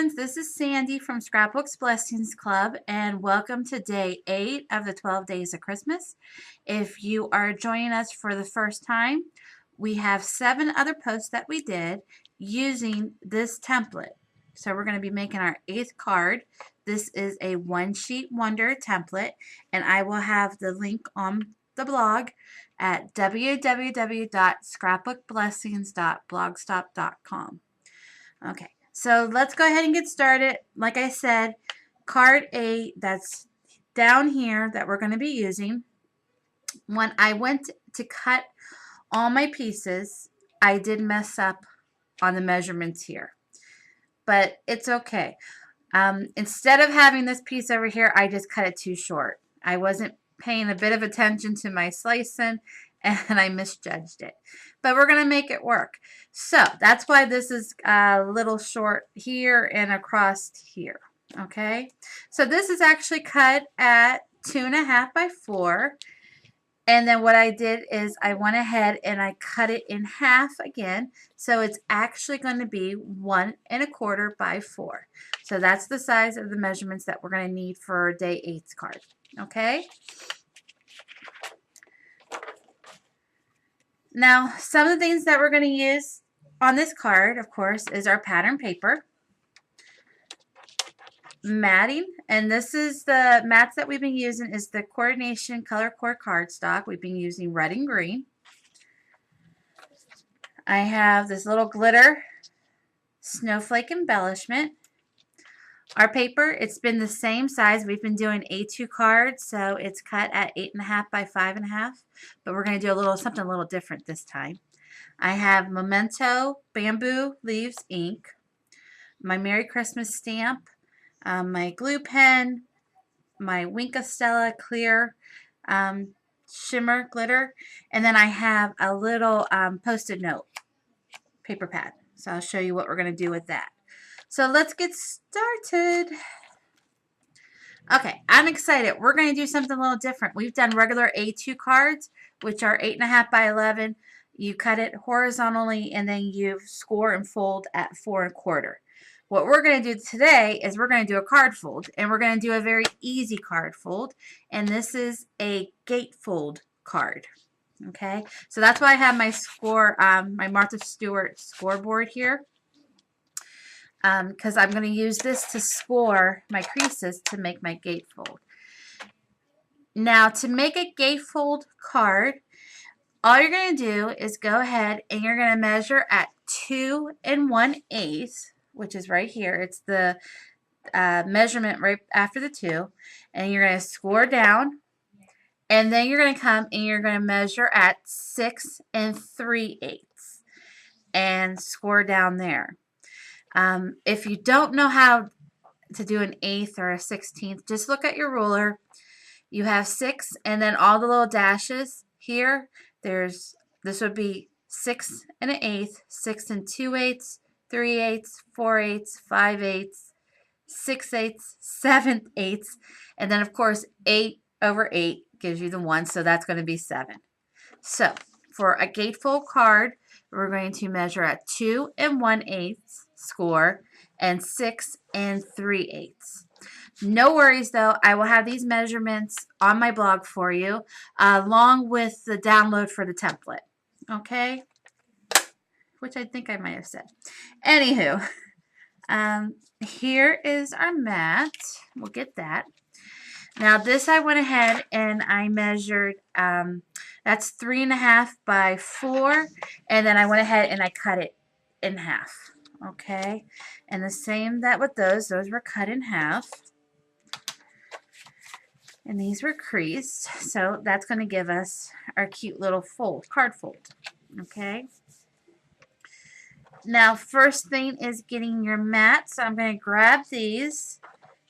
friends, this is Sandy from Scrapbooks Blessings Club, and welcome to day 8 of the 12 days of Christmas. If you are joining us for the first time, we have 7 other posts that we did using this template. So we're going to be making our 8th card. This is a one sheet wonder template, and I will have the link on the blog at www.scrapbookblessings.blogspot.com. Okay, so let's go ahead and get started. Like I said, card 8, that's down here that we're going to be using. When I went to cut all my pieces, I did mess up on the measurements here, but it's okay. Instead of having this piece over here, I just cut it too short. I wasn't paying a bit of attention to my slicing, and I misjudged it. But we're going to make it work. So that's why this is a little short here and across here. Okay, so this is actually cut at 2.5 by 4. And then what I did is I went ahead and I cut it in half again. So it's actually going to be 1.25 by 4. So that's the size of the measurements that we're going to need for day 8's card. Okay. Now, some of the things that we're going to use on this card, of course, is our pattern paper, matting, and this is the mats that we've been using is the Coordination Color Core cardstock. We've been using red and green. I have this little glitter snowflake embellishment. Our paper, it's been the same size. We've been doing A2 cards, so it's cut at 8.5 by 5.5, but we're going to do something a little different this time. I have Memento Bamboo Leaves ink, my Merry Christmas stamp, my glue pen, my Winka Stella clear shimmer glitter, and then I have a little post-it note paper pad. So I'll show you what we're going to do with that. So let's get started. Okay, I'm excited. We're going to do something a little different. We've done regular A2 cards, which are 8.5 by 11. You cut it horizontally, and then you score and fold at 4.25. What we're going to do today is we're going to do a card fold, and we're going to do a very easy card fold, and this is a gatefold card. Okay, so that's why I have my my Martha Stewart scoreboard here, because I'm going to use this to score my creases to make my gatefold. Now, to make a gatefold card, all you're going to do is go ahead and you're going to measure at 2 1/8, which is right here. It's the measurement right after the 2, and you're going to score down, and then you're going to come and you're going to measure at 6 3/8 and score down there. If you don't know how to do an 1/8 or a 1/16, just look at your ruler. You have 6, and then all the little dashes here, this would be 6 1/8, 6 2/8, 3/8, 4/8, 5/8, 6/8, 7/8, and then of course 8/8 gives you the 1, so that's going to be 7. So for a gatefold card, we're going to measure at 2 1/8 score and 6 3/8. No worries though, I will have these measurements on my blog for you, along with the download for the template. Okay? Which I think I might have said. Anywho, here is our mat. We'll get that. Now this I went ahead and I measured, that's 3.5 by 4, and then I went ahead and I cut it in half. Okay, and the same that with those were cut in half. And these were creased, so that's going to give us our cute little card fold. Okay. Now, first thing is getting your mat. So I'm going to grab these,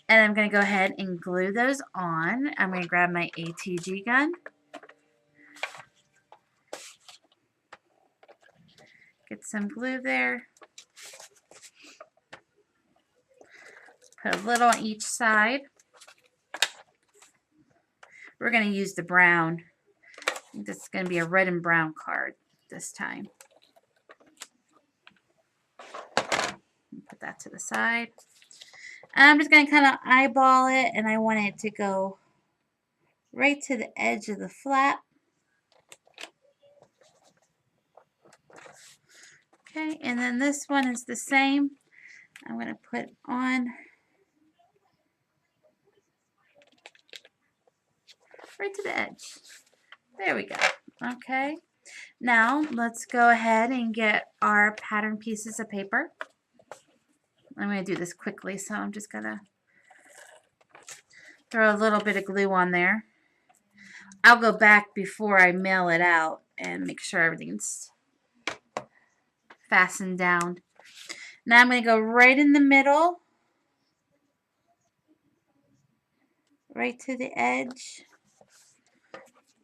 and I'm going to go ahead and glue those on. I'm going to grab my ATG gun. Get some glue there. Put a little on each side. We're going to use the brown. I think this is going to be a red and brown card this time. Put that to the side. I'm just going to kind of eyeball it, and I want it to go right to the edge of the flap. Okay, and then this one is the same. I'm going to put on right to the edge. There we go. Okay, now let's go ahead and get our pattern pieces of paper. I'm going to do this quickly, so I'm just going to throw a little bit of glue on there. I'll go back before I mail it out and make sure everything's fastened down. Now I'm going to go right in the middle, right to the edge.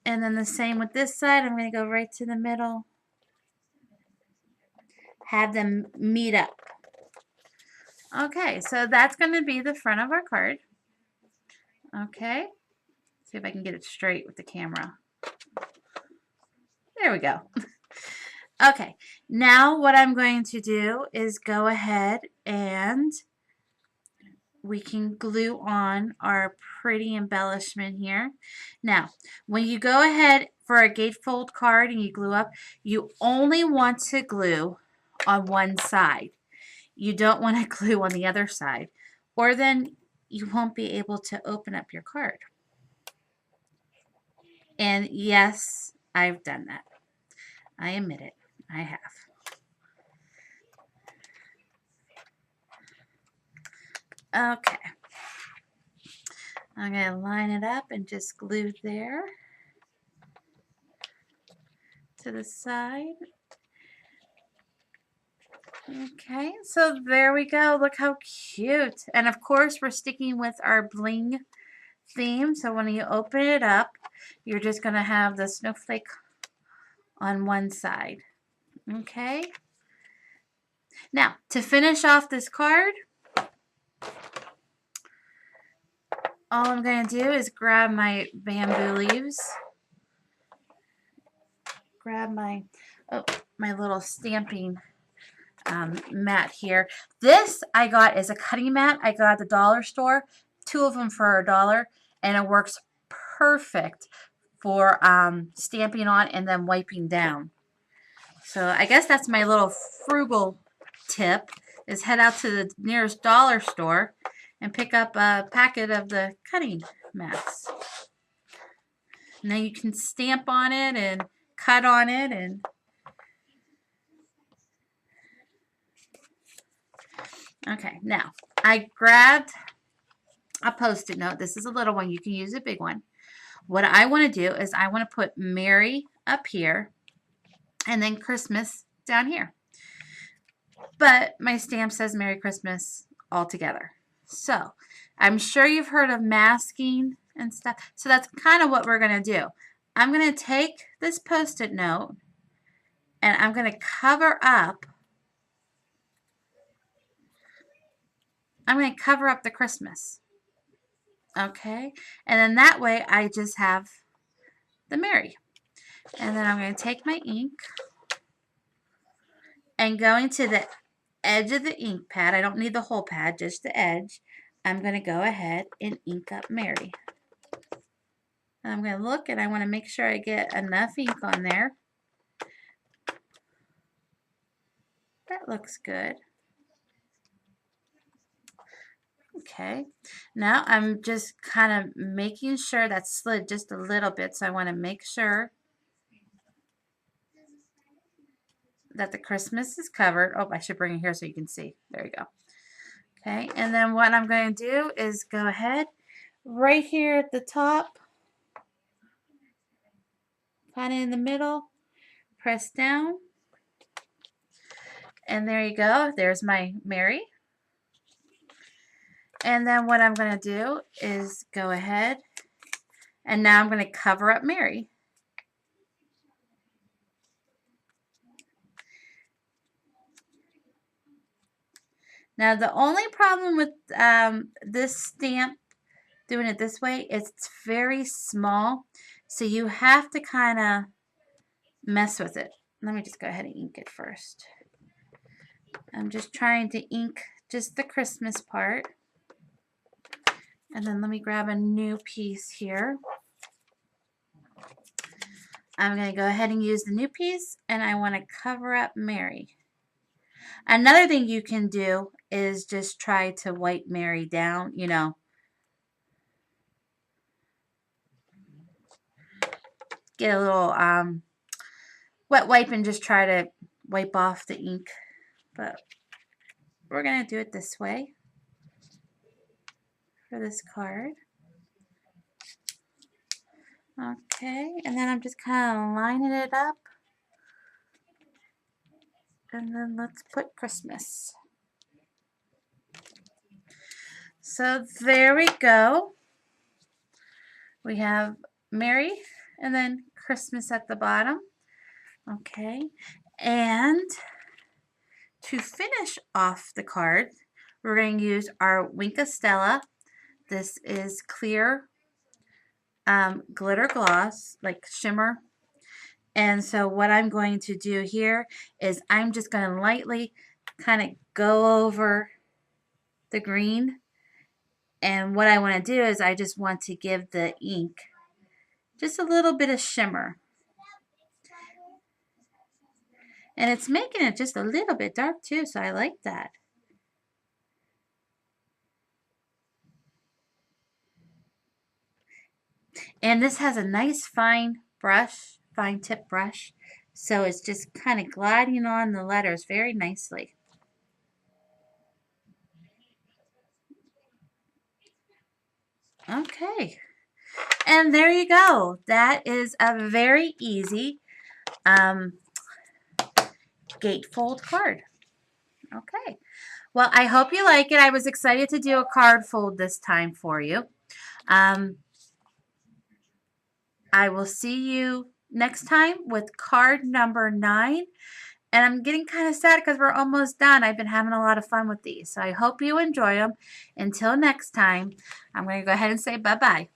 And then the same with this side. I'm going to go right to the middle. Have them meet up. Okay, so that's going to be the front of our card. Okay, see if I can get it straight with the camera. There we go. Okay, now what I'm going to do is go ahead and we can glue on our pretty embellishment here. Now, when you go ahead for a gatefold card and you glue up, you only want to glue on one side. You don't want to glue on the other side, or then you won't be able to open up your card. And yes, I've done that. I admit it. I have. Okay. I'm going to line it up and just glue there to the side. Okay, so there we go. Look how cute. And of course, we're sticking with our bling theme. So when you open it up, you're just going to have the snowflake on one side. Okay. Now, to finish off this card, all I'm going to do is grab my bamboo leaves. Grab my little stamping mat here. This I got as a cutting mat. I got at the dollar store, 2 of them for $1, and it works perfect for stamping on and then wiping down. So I guess that's my little frugal tip, is head out to the nearest dollar store and pick up a packet of the cutting mats. Now you can stamp on it and cut on it. And okay, now I grabbed a Post-it note. This is a little one. You can use a big one. What I want to do is I want to put Merry up here and then Christmas down here. But my stamp says Merry Christmas all together. So I'm sure you've heard of masking and stuff. So that's kind of what we're going to do. I'm going to take this Post-it note and I'm going to cover up. I'm going to cover up the Christmas. Okay. And then that way I just have the Merry. And then I'm going to take my ink and going to the edge of the ink pad. I don't need the whole pad, just the edge. I'm going to go ahead and ink up Merry. And I'm going to look and I want to make sure I get enough ink on there. That looks good. Okay, now I'm just kind of making sure that's slid just a little bit, so I want to make sure that the Christmas is covered. Oh, I should bring it here so you can see. There you go. Okay, and then what I'm going to do is go ahead right here at the top, kind of in the middle, press down, and there you go. There's my Merry. And then what I'm going to do is go ahead, and now I'm going to cover up Merry. Now the only problem with this stamp, doing it this way, is it's very small, so you have to kind of mess with it. Let me just go ahead and ink it first. I'm just trying to ink just the Christmas part. And then let me grab a new piece here. I'm going to go ahead and use the new piece, and I want to cover up Mary. Another thing you can do is just try to wipe Mary down, you know. Get a little wet wipe and just try to wipe off the ink. But we're going to do it this way for this card. Okay, and then I'm just kind of lining it up. And then let's put Christmas. So there we go. We have Mary and then Christmas at the bottom. Okay, and to finish off the card, we're going to use our Wink of Stella. This is clear glitter gloss, like shimmer. And so what I'm going to do here is I'm just going to lightly kind of go over the green. And what I want to do is I just want to give the ink just a little bit of shimmer. And it's making it just a little bit dark too, so I like that. And this has a nice fine brush, fine tip brush. So it's just kind of gliding on the letters very nicely. Okay. And there you go. That is a very easy gatefold card. Okay. Well, I hope you like it. I was excited to do a card fold this time for you. I will see you next time with card number 9. And I'm getting kind of sad because we're almost done. I've been having a lot of fun with these. So I hope you enjoy them. Until next time, I'm going to go ahead and say bye-bye.